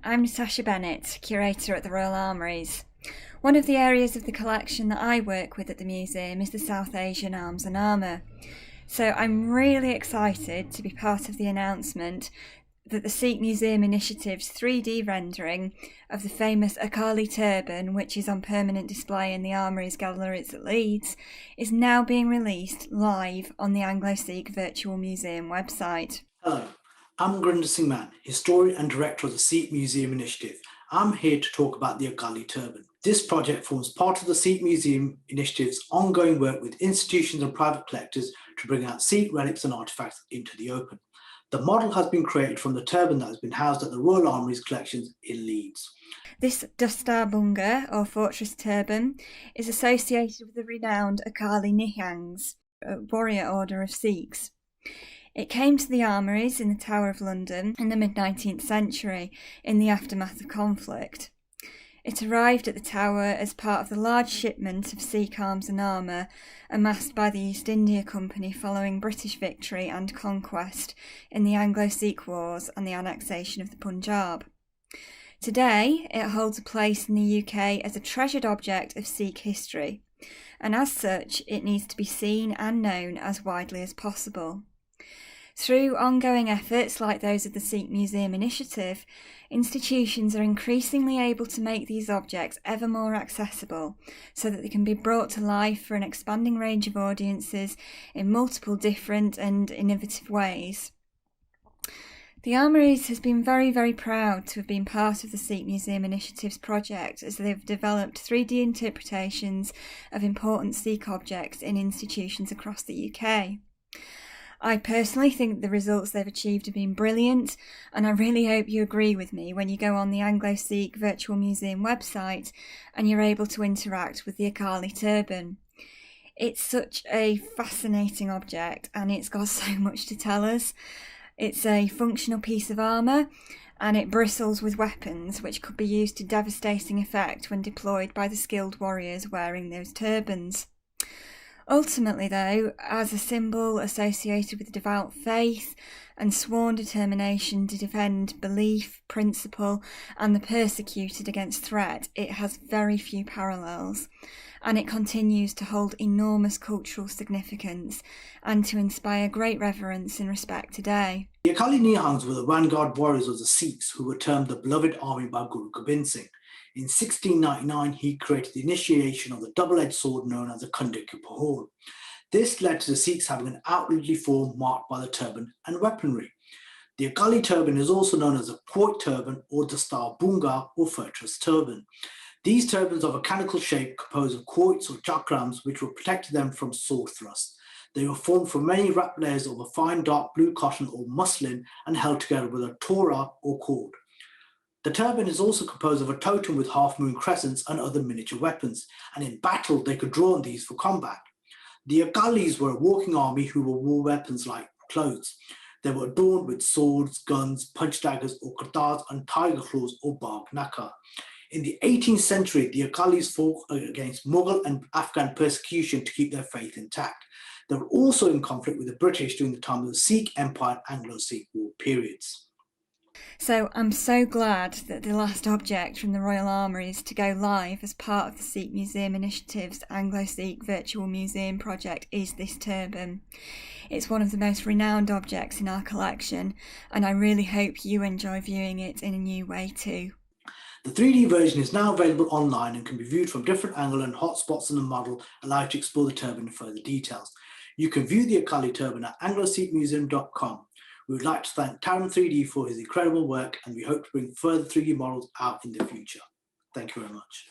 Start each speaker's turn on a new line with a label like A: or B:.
A: I'm Natasha Bennett, curator at the Royal Armouries. One of the areas of the collection that I work with at the museum is the South Asian arms and armour. So I'm really excited to be part of the announcement that the Sikh Museum Initiative's 3D rendering of the famous Akali turban, which is on permanent display in the Armouries galleries at Leeds, is now being released live on the Anglo-Sikh Virtual Museum website.
B: Hello, I'm Gurinder Singh Man, historian and director of the Sikh Museum Initiative. I'm here to talk about the Akali turban. This project forms part of the Sikh Museum Initiative's ongoing work with institutions and private collectors to bring out Sikh relics and artifacts into the open. The model has been created from the turban that has been housed at the Royal Armouries collections in Leeds.
A: This dastar bunga, or fortress turban, is associated with the renowned Akali Nihangs, a warrior order of Sikhs. It came to the Armouries in the Tower of London in the mid-19th century in the aftermath of conflict. It arrived at the Tower as part of the large shipment of Sikh arms and armour amassed by the East India Company following British victory and conquest in the Anglo-Sikh Wars and the annexation of the Punjab. Today, it holds a place in the UK as a treasured object of Sikh history, and as such, it needs to be seen and known as widely as possible. Through ongoing efforts like those of the Sikh Museum Initiative, institutions are increasingly able to make these objects ever more accessible so that they can be brought to life for an expanding range of audiences in multiple different and innovative ways. The Armouries has been very proud to have been part of the Sikh Museum Initiative's project as they've developed 3D interpretations of important Sikh objects in institutions across the UK. I personally think the results they've achieved have been brilliant, and I really hope you agree with me when you go on the Anglo-Sikh Virtual Museum website and you're able to interact with the Akali turban. It's such a fascinating object and it's got so much to tell us. It's a functional piece of armour and it bristles with weapons which could be used to devastating effect when deployed by the skilled warriors wearing those turbans. Ultimately, though, as a symbol associated with devout faith and sworn determination to defend belief, principle, and the persecuted against threat, it has very few parallels, and it continues to hold enormous cultural significance and to inspire great reverence and respect today.
B: The Akali Nihangs were the vanguard warriors of the Sikhs who were termed the beloved army by Guru Gobind Singh. In 1699, he created the initiation of the double-edged sword known as the Khande Ki Pahor. This led to the Sikhs having an outwardly form marked by the turban and weaponry. The Akali turban is also known as a quoit turban or dastar bunga or fortress turban. These turbans are of a conical shape composed of quoits or chakrams which will protect them from sword thrusts. They were formed from many wrapped layers of a fine dark blue cotton or muslin and held together with a tora or cord. The turban is also composed of a totem with half-moon crescents and other miniature weapons, and in battle they could draw on these for combat. The Akalis were a walking army who wore weapons like clothes. They were adorned with swords, guns, punch daggers or kathas and tiger claws or bag naka. In the 18th century, the Akalis fought against Mughal and Afghan persecution to keep their faith intact. They were also in conflict with the British during the time of the Sikh Empire and Anglo-Sikh War periods.
A: So I'm so glad that the last object from the Royal Armouries to go live as part of the Sikh Museum Initiative's Anglo-Sikh Virtual Museum project is this turban. It's one of the most renowned objects in our collection, and I really hope you enjoy viewing it in a new way too.
B: The 3D version is now available online and can be viewed from different angles, and hotspots in the model allow you to explore the turban in further details. You can view the Akali turban at anglo-sikhmuseum.com. We would like to thank Taran 3D for his incredible work, and we hope to bring further 3D models out in the future. Thank you very much.